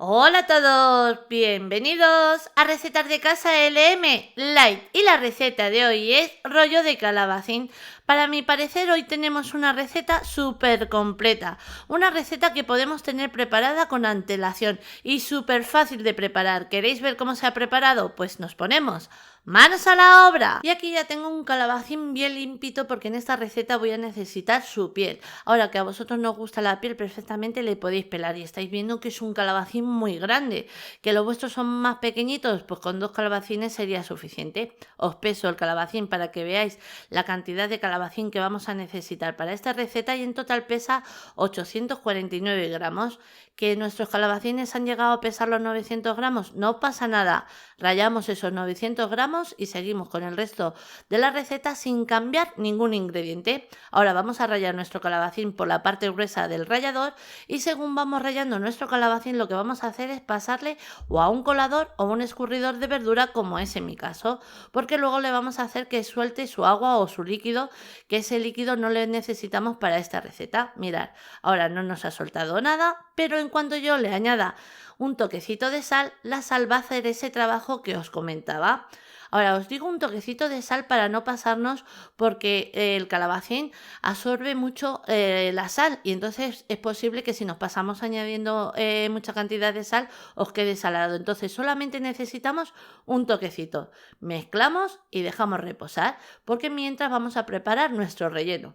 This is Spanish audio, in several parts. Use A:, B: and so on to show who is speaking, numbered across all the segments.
A: Hola a todos, bienvenidos a Recetas de Casa LM Light y la receta de hoy es rollo de calabacín. Para mi parecer hoy tenemos una receta súper completa, una receta que podemos tener preparada con antelación y súper fácil de preparar. ¿Queréis ver cómo se ha preparado? Pues nos ponemos ¡manos a la obra! Y aquí ya tengo un calabacín bien limpito porque en esta receta voy a necesitar su piel. Ahora que a vosotros no os gusta la piel, perfectamente le podéis pelar y estáis viendo que es un calabacín muy grande. ¿Que los vuestros son más pequeñitos? Pues con 2 calabacines sería suficiente. Os peso el calabacín para que veáis la cantidad de calabacín que vamos a necesitar para esta receta y en total pesa 849 gramos. ¿Que nuestros calabacines han llegado a pesar los 900 gramos? No pasa nada. Rallamos esos 900 gramos y seguimos con el resto de la receta sin cambiar ningún ingrediente. Ahora vamos a rallar nuestro calabacín por la parte gruesa del rallador y según vamos rallando nuestro calabacín lo que vamos a hacer es pasarle o a un colador o un escurridor de verdura como es en mi caso, porque luego le vamos a hacer que suelte su agua o su líquido, que ese líquido no le necesitamos para esta receta. Mirad, ahora no nos ha soltado nada, pero en cuanto yo le añada un toquecito de sal, la sal va a hacer ese trabajo que os comentaba. Ahora os digo un toquecito de sal para no pasarnos porque el calabacín absorbe mucho la sal y entonces es posible que si nos pasamos añadiendo mucha cantidad de sal os quede salado. Entonces solamente necesitamos un toquecito. Mezclamos y dejamos reposar porque mientras vamos a preparar nuestro relleno.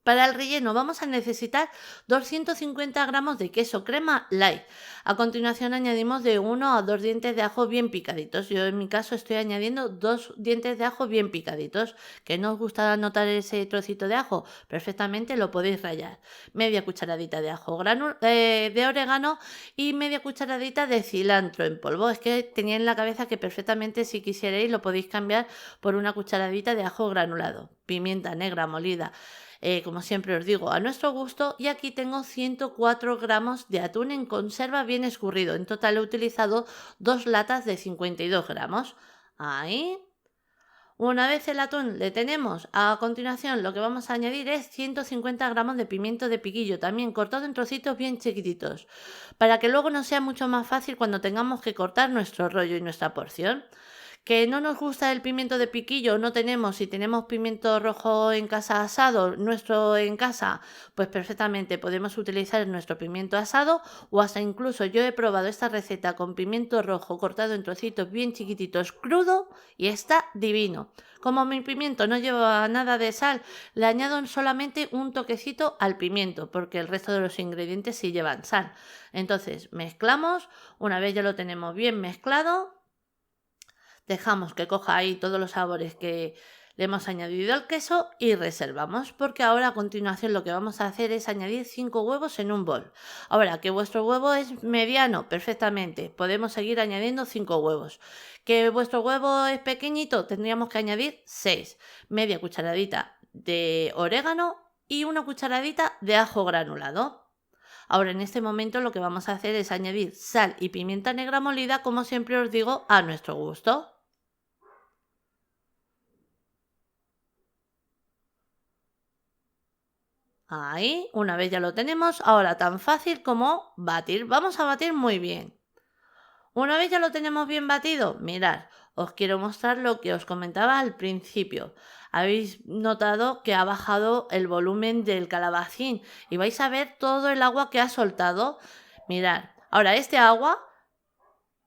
A: Para el relleno vamos a necesitar 250 gramos de queso crema light. A continuación añadimos de 1 a 2 dientes de ajo bien picaditos. Yo en mi caso estoy añadiendo 2 dientes de ajo bien picaditos. ¿Que no os gusta notar ese trocito de ajo? Perfectamente lo podéis rallar. Media cucharadita de ajo de orégano y media cucharadita de cilantro en polvo. Es que tenía en la cabeza que perfectamente si quisierais lo podéis cambiar por una cucharadita de ajo granulado. Pimienta negra molida. Como siempre os digo, a nuestro gusto. Y aquí tengo 104 gramos de atún en conserva bien escurrido. En total he utilizado 2 latas de 52 gramos. Ahí. Una vez el atún le tenemos, a continuación lo que vamos a añadir es 150 gramos de pimiento de piquillo, también cortado en trocitos bien chiquititos, para que luego nos sea mucho más fácil cuando tengamos que cortar nuestro rollo y nuestra porción. ¿Que no nos gusta el pimiento de piquillo? No tenemos, si tenemos pimiento rojo en casa asado, nuestro en casa, pues perfectamente podemos utilizar nuestro pimiento asado o hasta incluso yo he probado esta receta con pimiento rojo cortado en trocitos bien chiquititos crudo y está divino. Como mi pimiento no lleva nada de sal, le añado solamente un toquecito al pimiento porque el resto de los ingredientes sí llevan sal. Entonces mezclamos, una vez ya lo tenemos bien mezclado, dejamos que coja ahí todos los sabores que le hemos añadido al queso y reservamos, porque ahora a continuación lo que vamos a hacer es añadir 5 huevos en un bol. Ahora que vuestro huevo es mediano, perfectamente, podemos seguir añadiendo 5 huevos. Que vuestro huevo es pequeñito, tendríamos que añadir 6. Media cucharadita de orégano y una cucharadita de ajo granulado. Ahora en este momento lo que vamos a hacer es añadir sal y pimienta negra molida, como siempre os digo, a nuestro gusto. Ahí, una vez ya lo tenemos, ahora tan fácil como batir. Vamos a batir muy bien. Una vez ya lo tenemos bien batido, mirad, os quiero mostrar lo que os comentaba al principio. Habéis notado que ha bajado el volumen del calabacín y vais a ver todo el agua que ha soltado. Mirad, ahora este agua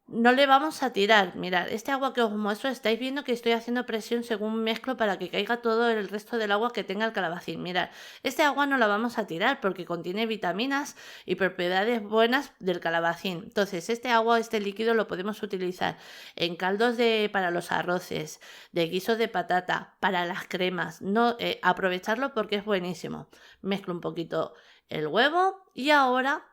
A: no le vamos a tirar. Mirad, este agua que os muestro, estáis viendo que estoy haciendo presión según mezclo para que caiga todo el resto del agua que tenga el calabacín. Mirad, este agua no la vamos a tirar porque contiene vitaminas y propiedades buenas del calabacín. Entonces, este agua, este líquido lo podemos utilizar en caldos para los arroces, de guisos de patata, para las cremas. No, aprovecharlo porque es buenísimo. Mezclo un poquito el huevo y ahora,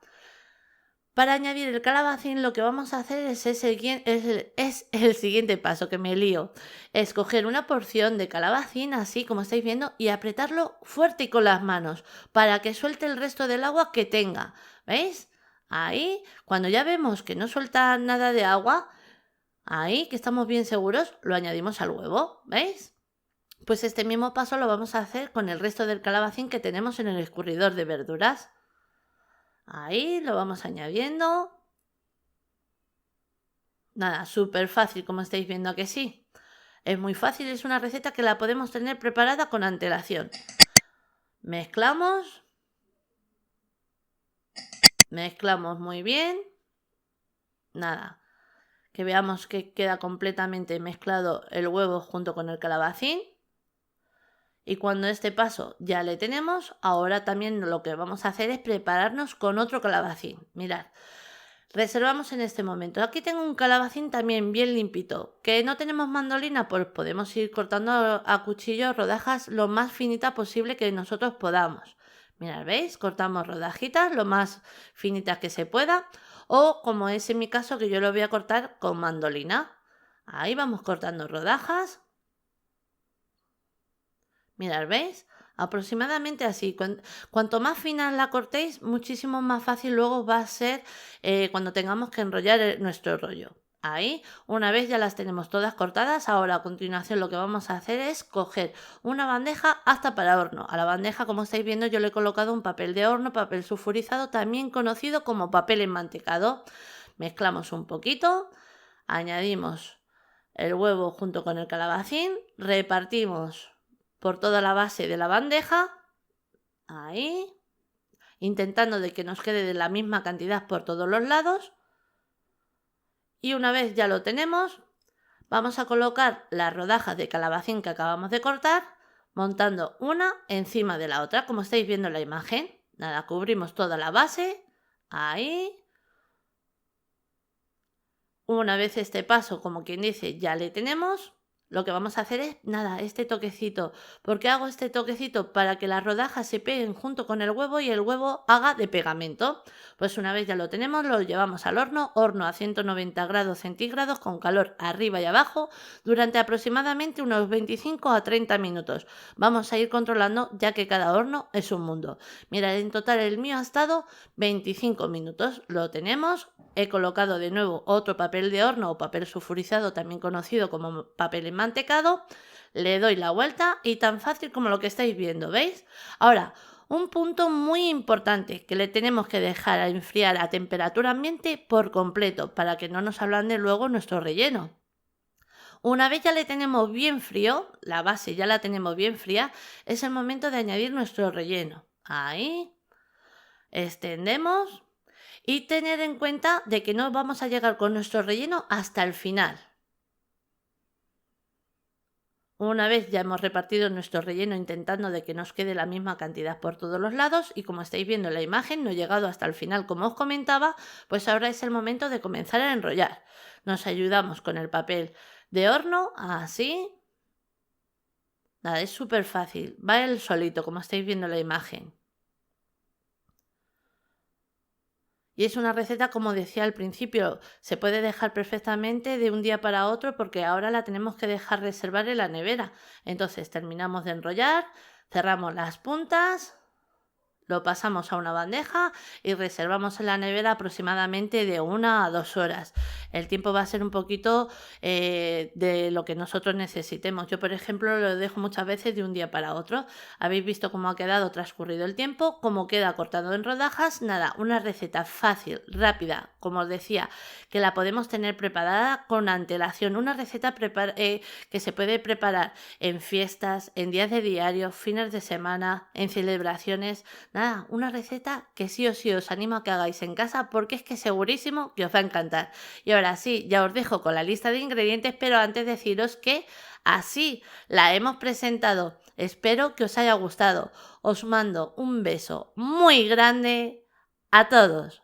A: para añadir el calabacín, lo que vamos a hacer es el siguiente paso, que me lío. Es coger una porción de calabacín, así como estáis viendo, y apretarlo fuerte y con las manos, para que suelte el resto del agua que tenga. ¿Veis? Ahí, cuando ya vemos que no suelta nada de agua, ahí, que estamos bien seguros, lo añadimos al huevo. ¿Veis? Pues este mismo paso lo vamos a hacer con el resto del calabacín que tenemos en el escurridor de verduras. Ahí lo vamos añadiendo. Nada, súper fácil, como estáis viendo que sí. Es muy fácil, es una receta que la podemos tener preparada con antelación. Mezclamos muy bien. Nada, que veamos que queda completamente mezclado el huevo junto con el calabacín. Y cuando este paso ya le tenemos, ahora también lo que vamos a hacer es prepararnos con otro calabacín. Mirad, reservamos en este momento. Aquí tengo un calabacín también bien limpito. ¿Que no tenemos mandolina? Pues podemos ir cortando a cuchillo rodajas lo más finitas posible que nosotros podamos. Mirad, ¿veis? Cortamos rodajitas lo más finitas que se pueda. O como es en mi caso, que yo lo voy a cortar con mandolina. Ahí vamos cortando rodajas. Mirad, ¿veis? Aproximadamente así. Cuanto más fina la cortéis, muchísimo más fácil luego va a ser cuando tengamos que enrollar nuestro rollo. Ahí, una vez ya las tenemos todas cortadas, ahora a continuación lo que vamos a hacer es coger una bandeja hasta para horno. A la bandeja, como estáis viendo, yo le he colocado un papel de horno, papel sulfurizado, también conocido como papel enmantecado. Mezclamos un poquito, añadimos el huevo junto con el calabacín, repartimos por toda la base de la bandeja, ahí, intentando de que nos quede de la misma cantidad por todos los lados. Y una vez ya lo tenemos, vamos a colocar las rodajas de calabacín que acabamos de cortar, montando una encima de la otra, como estáis viendo en la imagen. Nada, cubrimos toda la base, ahí. Una vez este paso, como quien dice, ya le tenemos, lo que vamos a hacer es, nada, este toquecito. ¿Por qué hago este toquecito? Para que las rodajas se peguen junto con el huevo y el huevo haga de pegamento. Pues una vez ya lo tenemos, lo llevamos al horno, horno a 190 grados centígrados con calor arriba y abajo durante aproximadamente unos 25 a 30 minutos. Vamos a ir controlando ya que cada horno es un mundo. Mirad, en total el mío ha estado 25 minutos. Lo tenemos. He colocado de nuevo otro papel de horno o papel sulfurizado, también conocido como papel enmantecado. Le doy la vuelta y tan fácil como lo que estáis viendo, ¿veis? Ahora, un punto muy importante que le tenemos que dejar a enfriar a temperatura ambiente por completo para que no nos ablande luego nuestro relleno. Una vez ya le tenemos bien frío, la base ya la tenemos bien fría, es el momento de añadir nuestro relleno. Ahí, extendemos. Y tener en cuenta de que no vamos a llegar con nuestro relleno hasta el final. Una vez ya hemos repartido nuestro relleno intentando de que nos quede la misma cantidad por todos los lados y como estáis viendo en la imagen no he llegado hasta el final como os comentaba, pues ahora es el momento de comenzar a enrollar. Nos ayudamos con el papel de horno, así. Nada, es súper fácil, va él solito como estáis viendo en la imagen. Y es una receta, como decía al principio, se puede dejar perfectamente de un día para otro porque ahora la tenemos que dejar reservar en la nevera. Entonces terminamos de enrollar, cerramos las puntas, lo pasamos a una bandeja y reservamos en la nevera aproximadamente de 1 a 2 horas. El tiempo va a ser un poquito de lo que nosotros necesitemos. Yo, por ejemplo, lo dejo muchas veces de un día para otro. Habéis visto cómo ha quedado transcurrido el tiempo, cómo queda cortado en rodajas. Nada, una receta fácil, rápida, como os decía, que la podemos tener preparada con antelación. Una receta que se puede preparar en fiestas, en días de diario, fines de semana, en celebraciones. Nada, una receta que sí o sí os animo a que hagáis en casa porque es que segurísimo que os va a encantar. Y ahora sí, ya os dejo con la lista de ingredientes, pero antes deciros que así la hemos presentado. Espero que os haya gustado. Os mando un beso muy grande a todos.